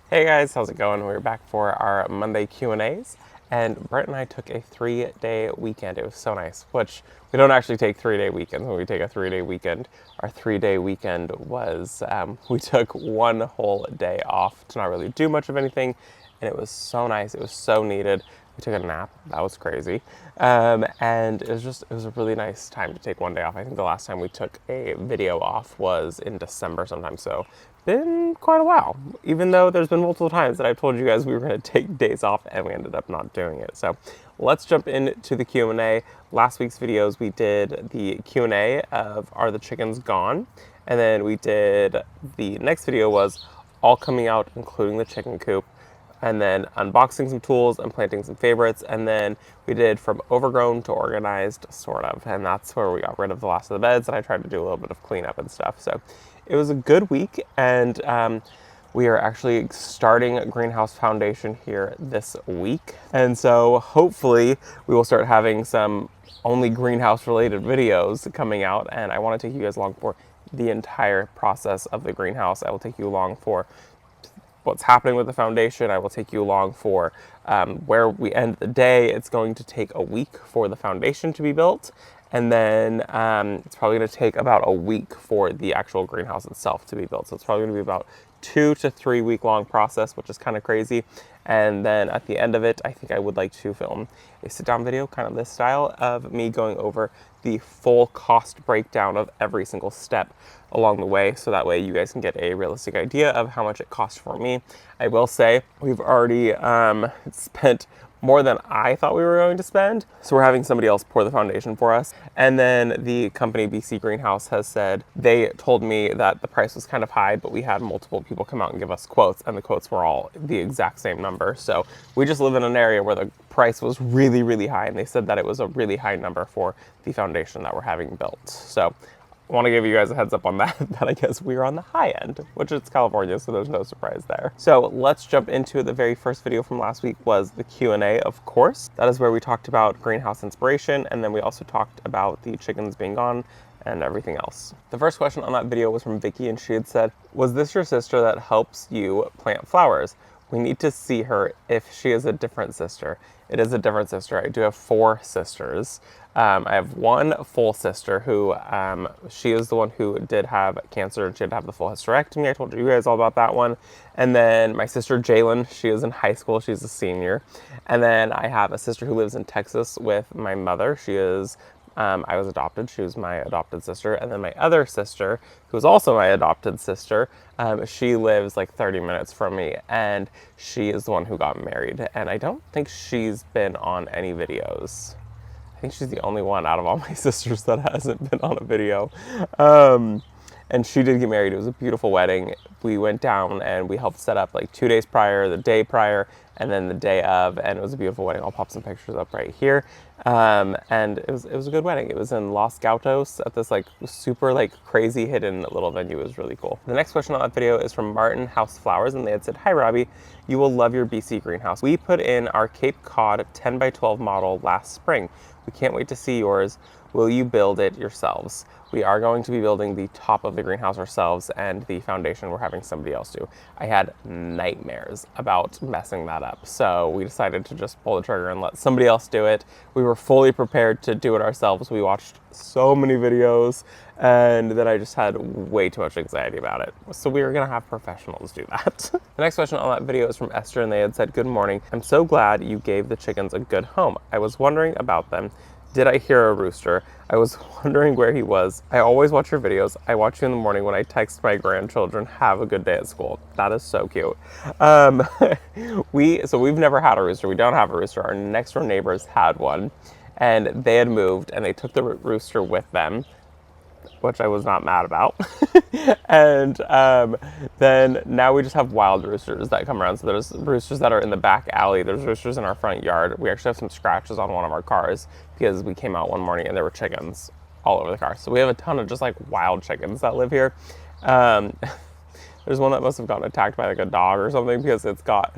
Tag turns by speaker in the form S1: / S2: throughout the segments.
S1: Hey guys, how's it going? We're back for our Monday Q&As, and Brett and I took a 3-day weekend. It was so nice, which we don't actually take 3-day weekends when we take a 3-day weekend. Our 3-day weekend was, we took one whole day off to not really do much of anything, and it was so nice. It was so needed. We took a nap. That was crazy. And it was a really nice time to take one day off. I think the last time we took a video off was in December sometime. So been quite a while, even though there's been multiple times that I've told you guys we were going to take days off and we ended up not doing it. So let's jump into the Q&A. Last week's videos, we did the Q&A of Are the Chickens Gone? And then we did, the next video was all coming out, including the chicken coop, and then unboxing some tools and planting some favorites, and then we did from overgrown to organized, sort of, and that's where we got rid of the last of the beds, and I tried to do a little bit of cleanup and stuff. So it was a good week, and we are actually starting Greenhouse Foundation here this week, and so hopefully we will start having some only greenhouse related videos coming out, and I want to take you guys along for the entire process of the greenhouse. I will take you along for what's happening with the foundation. I will take you along for where we end the day. It's going to take a week for the foundation to be built, and then it's probably going to take about a week for the actual greenhouse itself to be built. So it's probably going to be about 2 to 3 week long process, which is kind of crazy. And then at the end of it, I think I would like to film a sit down video, kind of this style, of me going over the full cost breakdown of every single step along the way, so that way you guys can get a realistic idea of how much it costs for me. I will say we've already spent more than I thought we were going to spend, so we're having somebody else pour the foundation for us. And then the company BC Greenhouse has said, they told me that the price was kind of high, but we had multiple people come out and give us quotes, and the quotes were all the exact same number. So we just live in an area where the price was really, really high, and they said that it was a really high number for the foundation that we're having built. So I want to give you guys a heads up on that, that I guess we're on the high end, which is California, so there's no surprise there. So let's jump into the very first video from last week, was the Q&A, of course. That is where we talked about greenhouse inspiration, and then we also talked about the chickens being gone and everything else. The first question on that video was from Vicky, and she had said, was this your sister that helps you plant flowers? We need to see her if she is a different sister. It is a different sister. I do have 4 sisters. I have one full sister who, she is the one who did have cancer, and she had to have the full hysterectomy. I told you guys all about that one. And then my sister Jalen, she is in high school. She's a senior. And then I have a sister who lives in Texas with my mother. She is I was adopted. She was my adopted sister. And then my other sister, who is also my adopted sister, she lives like 30 minutes from me, and she is the one who got married. And I don't think she's been on any videos. I think she's the only one out of all my sisters that hasn't been on a video. And she did get married. It was a beautiful wedding. We went down and we helped set up like 2 days prior, the day prior, and then the day of, and it was a beautiful wedding. I'll pop some pictures up right here. And it was a good wedding. It was in Los Gatos at this like super like crazy hidden little venue. It was really cool. The next question on that video is from Martin House Flowers, and they had said, hi Robbie, you will love your BC greenhouse. We put in our Cape Cod 10 by 12 model last spring. We can't wait to see yours. Will you build it yourselves? We are going to be building the top of the greenhouse ourselves, and the foundation we're having somebody else do. I had nightmares about messing that up, so we decided to just pull the trigger and let somebody else do it. We were fully prepared to do it ourselves. We watched so many videos, and then I just had way too much anxiety about it. So we were gonna have professionals do that. The next question on that video is from Esther, and they had said, good morning. I'm so glad you gave the chickens a good home. I was wondering about them. Did I hear a rooster? I was wondering where he was. I always watch your videos. I watch you in the morning when I text my grandchildren, have a good day at school. That is so cute. We've never had a rooster. We don't have a rooster. Our next door neighbors had one, and they had moved, and they took the rooster with them, which I was not mad about. And then now we just have wild roosters that come around. So there's roosters that are in the back alley. There's roosters in our front yard. We actually have some scratches on one of our cars because we came out one morning and there were chickens all over the car. So we have a ton of just like wild chickens that live here. There's one that must have gotten attacked by like a dog or something, because it's got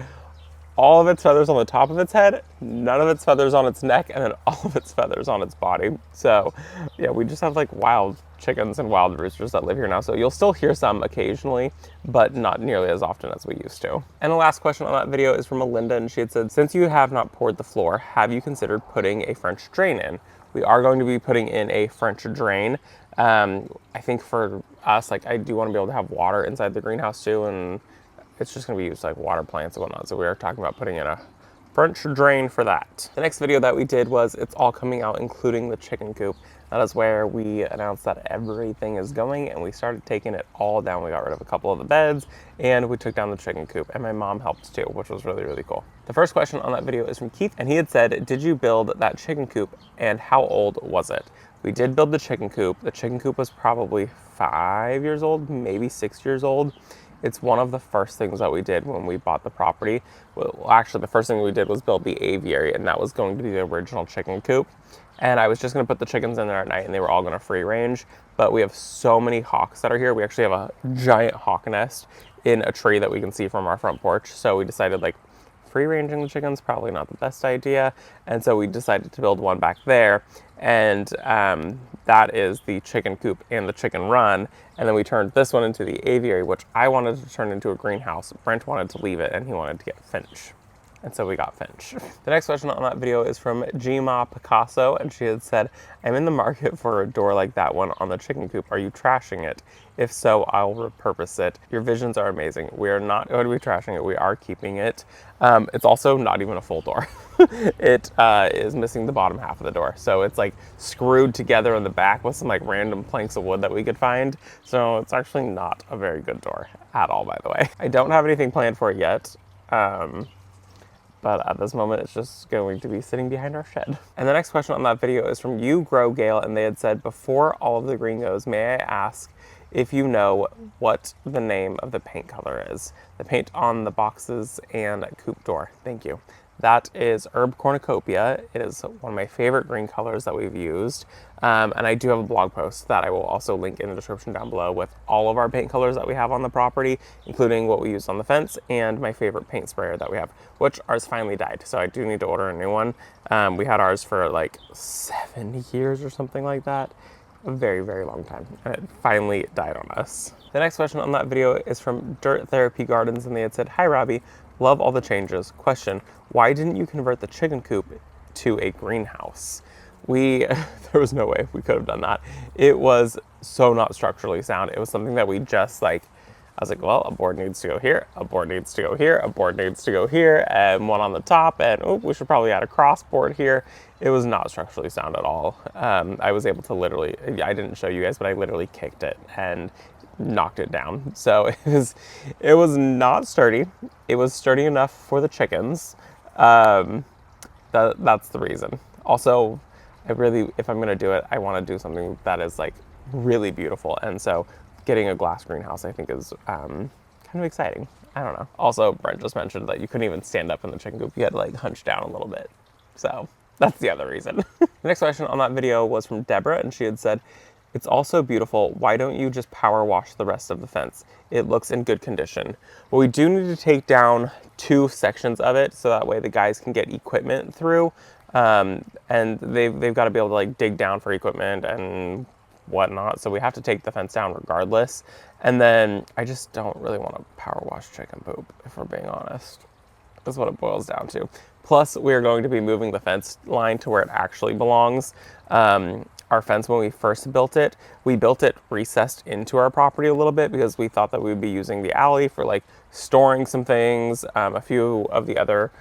S1: all of its feathers on the top of its head, none of its feathers on its neck, and then all of its feathers on its body. So yeah, we just have like wild chickens and wild roosters that live here now. So you'll still hear some occasionally, but not nearly as often as we used to. And the last question on that video is from Melinda, and she had said, since you have not poured the floor, have you considered putting a French drain in? We are going to be putting in a French drain. I think for us, like I do want to be able to have water inside the greenhouse too, and it's just going to be used like water plants and whatnot. So we are talking about putting in a French drain for that. The next video that we did was it's all coming out, including the chicken coop. That is where we announced that everything is going, and we started taking it all down. We got rid of a couple of the beds and we took down the chicken coop, and my mom helped too, which was really, really cool. The first question on that video is from Keith, and he had said, did you build that chicken coop and how old was it? We did build the chicken coop. The chicken coop was probably 5 years old, maybe 6 years old. It's one of the first things that we did when we bought the property. Well, actually, the first thing we did was build the aviary, and that was going to be the original chicken coop. And I was just going to put the chickens in there at night, and they were all going to free range. But we have so many hawks that are here. We actually have a giant hawk nest in a tree that we can see from our front porch. So we decided, like, free ranging the chickens probably not the best idea, and so we decided to build one back there, and that is the chicken coop and the chicken run. And then we turned this one into the aviary, which I wanted to turn into a greenhouse. Brent wanted to leave it, and he wanted to get Finch. And so we got Finch. The next question on that video is from Gma Picasso, and she had said, I'm in the market for a door like that one on the chicken coop. Are you trashing it? If so, I'll repurpose it. Your visions are amazing. We are not going to be trashing it. We are keeping it. It's also not even a full door. It is missing the bottom half of the door. So it's like screwed together in the back with some like random planks of wood that we could find. So it's actually not a very good door at all, by the way. I don't have anything planned for it yet. But at this moment, it's just going to be sitting behind our shed. And the next question on that video is from You Grow Gale, and they had said, before all of the green goes, may I ask if you know what the name of the paint color is? The paint on the boxes and coop door. Thank you. That is Herb Cornucopia. It is one of my favorite green colors that we've used. And I do have a blog post that I will also link in the description down below with all of our paint colors that we have on the property, including what we used on the fence and my favorite paint sprayer that we have, which ours finally died. So I do need to order a new one. We had ours for like 7 years or something like that. A very, very long time, and it finally died on us. The next question on that video is from Dirt Therapy Gardens, and they had said, hi Robbie, love all the changes. Question, why didn't you convert the chicken coop to a greenhouse? There was no way we could have done that. It was so not structurally sound. It was something that we just like, I was like, well, a board needs to go here, a board needs to go here, a board needs to go here, and one on the top, and oh, we should probably add a cross board here. It was not structurally sound at all. I was able to literally, I didn't show you guys, but I literally kicked it and knocked it down. So it was not sturdy. It was sturdy enough for the chickens. That's the reason. Also, if I'm gonna do it, I wanna do something that is like really beautiful. And so getting a glass greenhouse, I think is kind of exciting. I don't know. Also, Brent just mentioned that you couldn't even stand up in the chicken coop. You had to like hunch down a little bit. So that's the other reason. The next question on that video was from Deborah, and she had said, it's also beautiful. Why don't you just power wash the rest of the fence? It looks in good condition. Well, we do need to take down 2 sections of it so that way the guys can get equipment through. And they've got to be able to like dig down for equipment and whatnot. So we have to take the fence down regardless. And then I just don't really want to power wash chicken poop, if we're being honest. That's what it boils down to. Plus, we're going to be moving the fence line to where it actually belongs. Our fence, when we first built it, we built it recessed into our property a little bit because we thought that we would be using the alley for like storing some things. A few of the other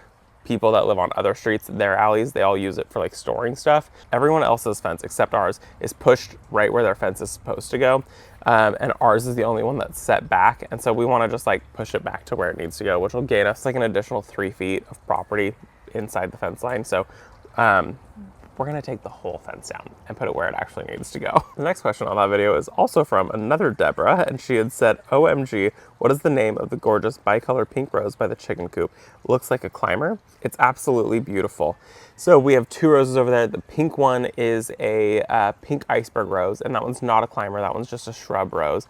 S1: people that live on other streets, their alleys, they all use it for like storing stuff. Everyone else's fence except ours is pushed right where their fence is supposed to go. And ours is the only one that's set back. And so we want to just like push it back to where it needs to go, which will gain us like an additional 3 feet of property inside the fence line. So we're going to take the whole fence down and put it where it actually needs to go. The next question on that video is also from another Deborah, and she had said, OMG, what is the name of the gorgeous bicolor pink rose by the chicken coop? Looks like a climber. It's absolutely beautiful. So we have 2 roses over there. The pink one is a pink iceberg rose, and that one's not a climber. That one's just a shrub rose.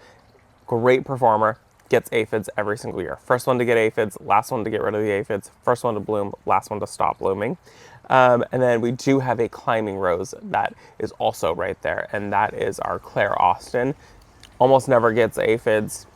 S1: Great performer. gets aphids every single year. First one to get aphids, last one to get rid of the aphids, first one to bloom, last one to stop blooming. And then we do have a climbing rose that is also right there, and that is our Claire Austin. Almost never gets aphids,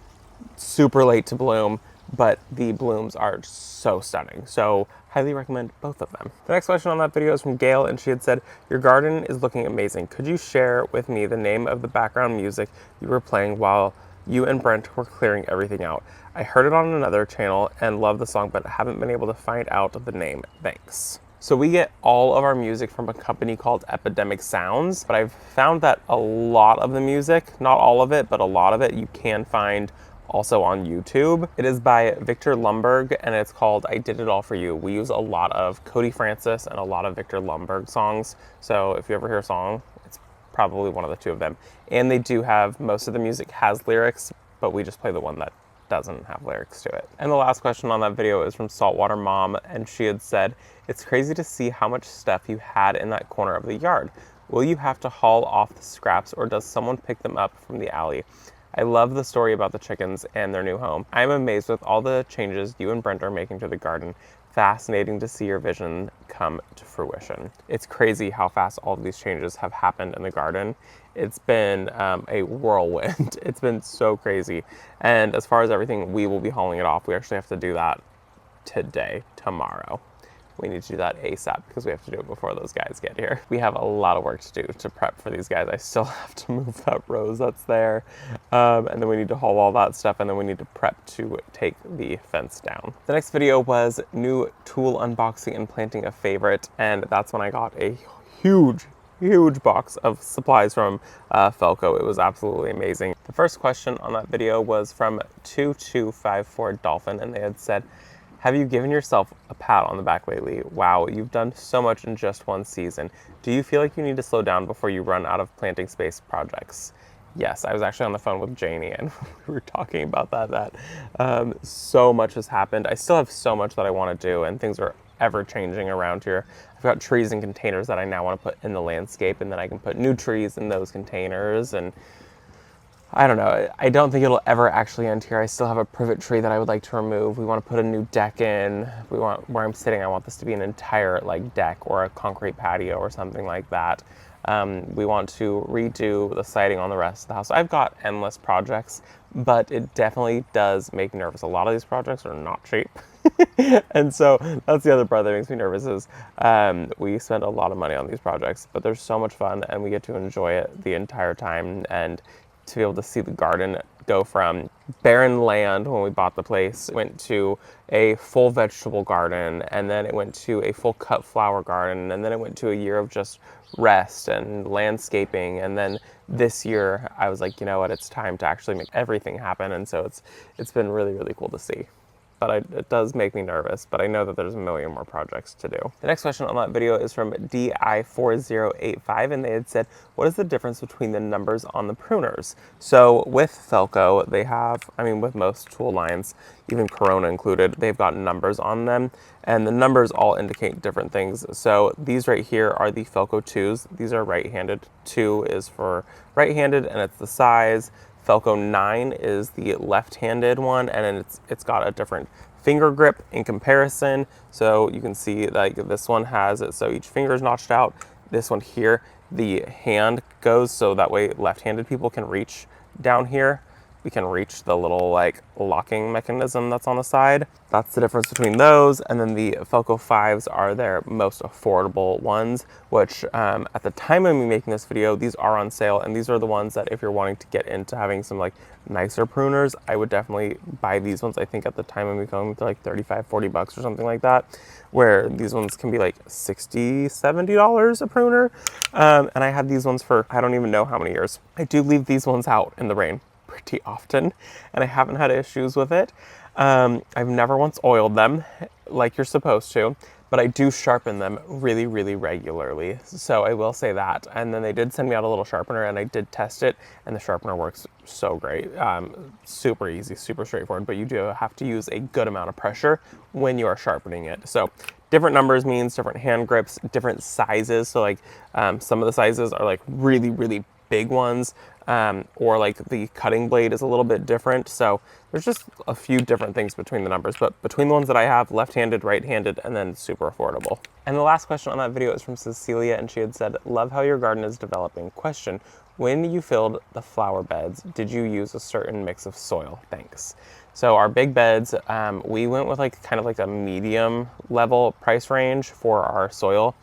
S1: super late to bloom, but the blooms are so stunning. So highly recommend both of them. The next question on that video is from Gail, and she had said, your garden is looking amazing. Could you share with me the name of the background music you were playing while you and Brent were clearing everything out? I heard it on another channel and love the song, but haven't been able to find out the name. Thanks. So we get all of our music from a company called Epidemic Sounds, but I've found that a lot of the music, not all of it, but a lot of it you can find also on YouTube. It is by Victor Lumberg, and it's called I Did It All For You. We use a lot of Cody Francis and a lot of Victor Lumberg songs. So if you ever hear a song, it's probably one of the two of them. And they do have, most of the music has lyrics, but we just play the one that doesn't have lyrics to it. And the last question on that video is from Saltwater Mom, and she had said, it's crazy to see how much stuff you had in that corner of the yard. Will you have to haul off the scraps, or does someone pick them up from the alley? I love the story about the chickens and their new home. I'm amazed with all the changes you and Brent are making to the garden. Fascinating to see your vision come to fruition. It's crazy how fast all of these changes have happened in the garden. It's been a whirlwind. It's been so crazy. And as far as everything, we will be hauling it off. We actually have to do that today, tomorrow. We need to do that ASAP because we have to do it before those guys get here. We have a lot of work to do to prep for these guys. I still have to move that rose that's there. And then we need to haul all that stuff, and then we need to prep to take the fence down. The next video was new tool unboxing and planting a favorite, and that's when I got a huge box of supplies from Felco. It was absolutely amazing. The first question on that video was from 2254 Dolphin, and they had said, have you given yourself a pat on the back lately? Wow, you've done so much in just one season. Do you feel like you need to slow down before you run out of planting space projects? Yes, I was actually on the phone with Janie, and we were talking about that so much has happened. I still have so much that I want to do, and things are ever changing around here. I've got trees in containers that I now want to put in the landscape, and then I can put new trees in those containers, and I don't know. I don't think it'll ever actually end here. I still have a privet tree that I would like to remove. We want to put a new deck in. We want, where I'm sitting, I want this to be an entire like deck or a concrete patio or something like that. We want to redo the siding on the rest of the house. I've got endless projects, but it definitely does make me nervous. A lot of these projects are not cheap. And so that's the other part that makes me nervous is we spend a lot of money on these projects, but they're so much fun and we get to enjoy it the entire time, and to be able to see the garden go from barren land when we bought the place, went to a full vegetable garden, and then it went to a full cut flower garden, and then it went to a year of just rest and landscaping, and then this year I was like, you know what, it's time to actually make everything happen, and so it's been really cool to see. But it does make me nervous, but I know that there's a million more projects to do. The next question on that video is from DI4085, and they had said, what is the difference between the numbers on the pruners? So with Felco, they have, I mean, with most tool lines, even Corona included, they've got numbers on them, and the numbers all indicate different things. So these right here are the Felco 2s. These are right-handed. 2 is for right-handed, and it's the size. Felco 9 is the left-handed one, and then it's got a different finger grip in comparison. So you can see like this one has it so each finger is notched out. This one here, the hand goes so that way left-handed people can reach down here. We can reach the little like locking mechanism that's on the side. That's the difference between those. And then the Felco 5s are their most affordable ones, which at the time of me making this video, these are on sale. And these are the ones that if you're wanting to get into having some like nicer pruners, I would definitely buy these ones. I think at the time of me going to like 35, 40 bucks or something like that, where these ones can be like $60, $70 a pruner. And I had these ones for, I don't even know how many years. I do leave these ones out in the rain pretty often, and I haven't had issues with it. I've never once oiled them like you're supposed to, but I do sharpen them really regularly. So I will say that. And then they did send me out a little sharpener, and I did test it, and the sharpener works so great. Super easy, super straightforward, but you do have to use a good amount of pressure when you are sharpening it. So different numbers means different hand grips, different sizes. So like some of the sizes are like really big ones. or like the cutting blade is a little bit different. So there's just a few different things between the numbers, but between the ones that I have, left-handed, right-handed, and then super affordable. And the last question on that video is from Cecilia, and she had said, love how your garden is developing. Question, when you filled the flower beds, did you use a certain mix of soil? Thanks. So our big beds, we went with like kind of like a medium level price range for our soil.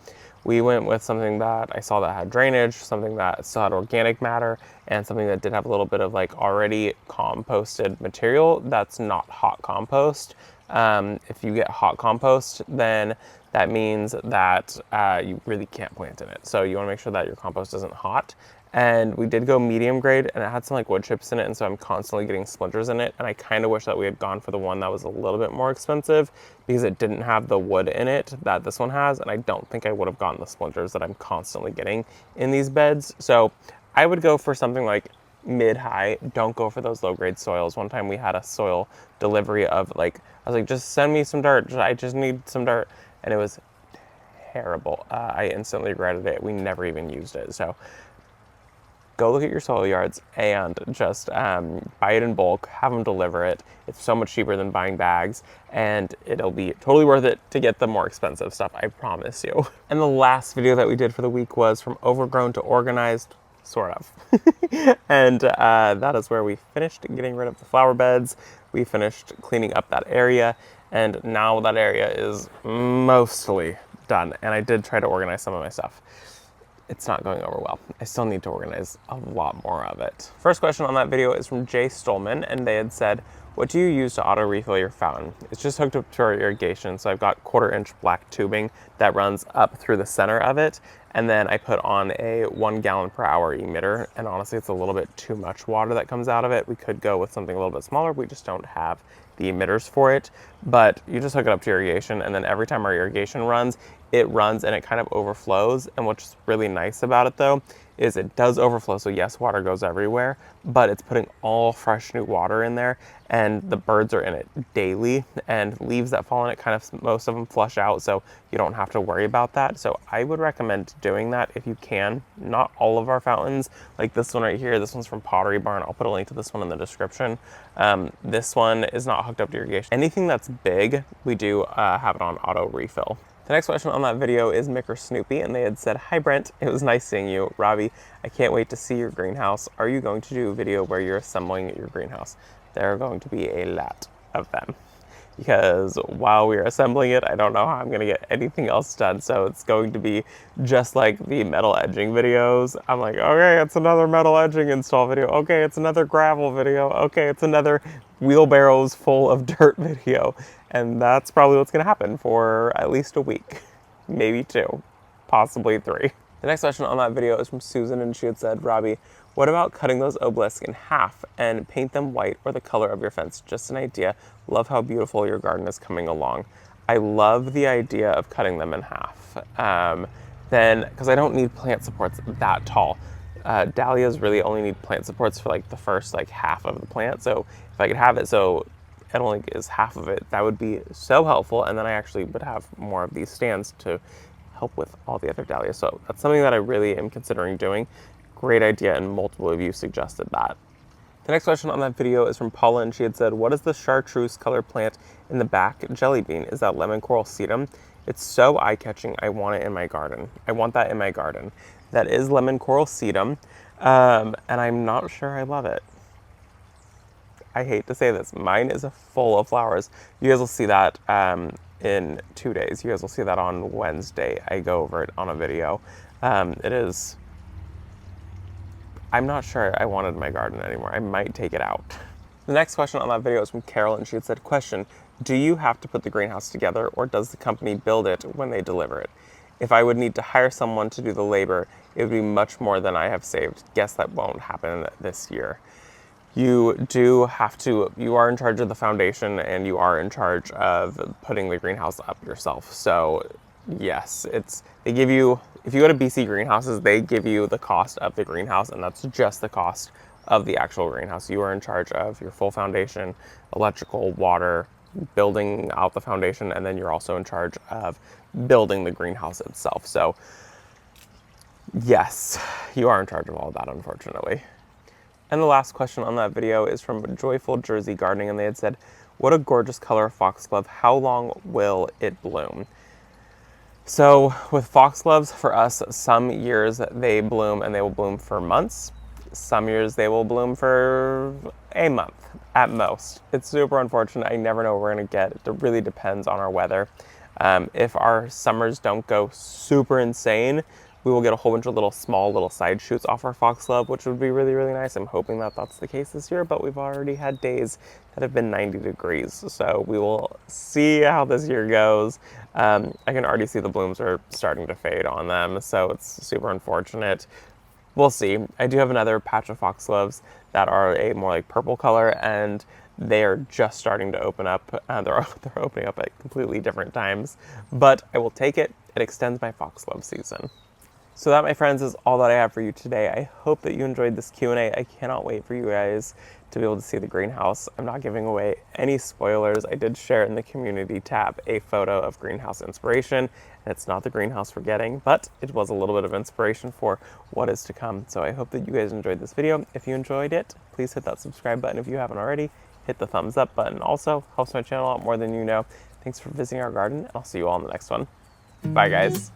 S1: We went with something that I saw that had drainage, something that still had organic matter, and something that did have a little bit of like already composted material that's not hot compost. If you get hot compost, then that means that you really can't plant in it. So you want to make sure that your compost isn't hot. And we did go medium grade, and it had some like wood chips in it, and so I'm constantly getting splinters in it. And I kind of wish that we had gone for the one that was a little bit more expensive because it didn't have the wood in it that this one has, and I don't think I would have gotten the splinters that I'm constantly getting in these beds. So I would go for something like mid-high. Don't go for those low-grade soils. One time we had a soil delivery of like, I was like, just send me some dirt. I just need some dirt. And it was terrible. I instantly regretted it. We never even used it. So go look at your soil yards and just buy it in bulk, have them deliver it. It's so much cheaper than buying bags, and it'll be totally worth it to get the more expensive stuff, I promise you. And the last video that we did for the week was from overgrown to organized, sort of. And that is where we finished getting rid of the flower beds. We finished cleaning up that area, and now that area is mostly done. And I did try to organize some of my stuff. It's not going over well. I still need to organize a lot more of it. First question on that video is from Jay Stolman, and they had said, what do you use to auto refill your fountain? It's just hooked up to our irrigation, so I've got 1/4-inch black tubing that runs up through the center of it, and then I put on a 1 gallon per hour emitter, and honestly it's a little bit too much water that comes out of it. We could go with something a little bit smaller, we just don't have the emitters for it, but you just hook it up to irrigation, and then every time our irrigation runs, it runs and it kind of overflows. And what's really nice about it though is it does overflow, so yes, water goes everywhere, but it's putting all fresh new water in there, and the birds are in it daily, and leaves that fall in it, kind of most of them flush out, so you don't have to worry about that. So I would recommend doing that if you can. Not all of our fountains, like this one right here, this one's from Pottery Barn. I'll put a link to this one in the description. This one is not hooked up to irrigation. Anything that's big, we do have it on auto refill. The next question on that video is Mick or Snoopy, and they had said, hi Brent, it was nice seeing you. Robbie, I can't wait to see your greenhouse. Are you going to do a video where you're assembling your greenhouse? There are going to be a lot of them, because while we're assembling it, I don't know how I'm gonna get anything else done. So it's going to be just like the metal edging videos. I'm like, okay, it's another metal edging install video. Okay, it's another gravel video. Okay, it's another wheelbarrows full of dirt video. And that's probably what's gonna happen for at least a week, maybe 2, possibly 3. The next question on that video is from Susan, and she had said, Robbie, what about cutting those obelisks in half and paint them white or the color of your fence? Just an idea. Love how beautiful your garden is coming along. I love the idea of cutting them in half. Then, because I don't need plant supports that tall. Dahlias really only need plant supports for like the first like half of the plant. So if I could have it so it only is half of it, that would be so helpful. And then I actually would have more of these stands to help with all the other dahlias. So that's something that I really am considering doing. Great idea, and multiple of you suggested that. The next question on that video is from Paula, and she had said, what is the chartreuse color plant in the back jelly bean? Is that lemon coral sedum? It's so eye-catching, I want it in my garden. I want that in my garden. That is lemon coral sedum, and I'm not sure I love it. I hate to say this, mine is full of flowers. You guys will see that in 2 days. You guys will see that on Wednesday. I go over it on a video. It is, I'm not sure I want it in my garden anymore. I might take it out. The next question on that video is from Carol, and she had said, question, do you have to put the greenhouse together, or does the company build it when they deliver it? If I would need to hire someone to do the labor, it would be much more than I have saved. Guess that won't happen this year. You do have to, you are in charge of the foundation, and you are in charge of putting the greenhouse up yourself. So yes, they give you, if you go to BC Greenhouses, they give you the cost of the greenhouse, and that's just the cost of the actual greenhouse. You are in charge of your full foundation, electrical, water, building out the foundation, and then you're also in charge of building the greenhouse itself. So yes, you are in charge of all of that, unfortunately. And the last question on that video is from Joyful Jersey Gardening, and they had said, what a gorgeous color of foxglove. How long will it bloom? So with foxgloves, for us, some years they bloom and they will bloom for months. Some years they will bloom for a month at most. It's super unfortunate. I never know what we're gonna get. It really depends on our weather. If our summers don't go super insane, we will get a whole bunch of small little side shoots off our foxglove, which would be really, really nice. I'm hoping that that's the case this year, but we've already had days that have been 90 degrees. So we will see how this year goes. I can already see the blooms are starting to fade on them, so it's super unfortunate. We'll see. I do have another patch of foxgloves that are a more like purple color, and they are just starting to open up. They're opening up at completely different times, but I will take it. It extends my foxglove season. So that, my friends, is all that I have for you today. I hope that you enjoyed this Q&A. I cannot wait for you guys to be able to see the greenhouse. I'm not giving away any spoilers. I did share in the community tab a photo of greenhouse inspiration, and it's not the greenhouse we're getting, but it was a little bit of inspiration for what is to come. So I hope that you guys enjoyed this video. If you enjoyed it, please hit that subscribe button if you haven't already. Hit the thumbs up button. Also helps my channel out more than you know. Thanks for visiting our garden, and I'll see you all in the next one. Bye, guys.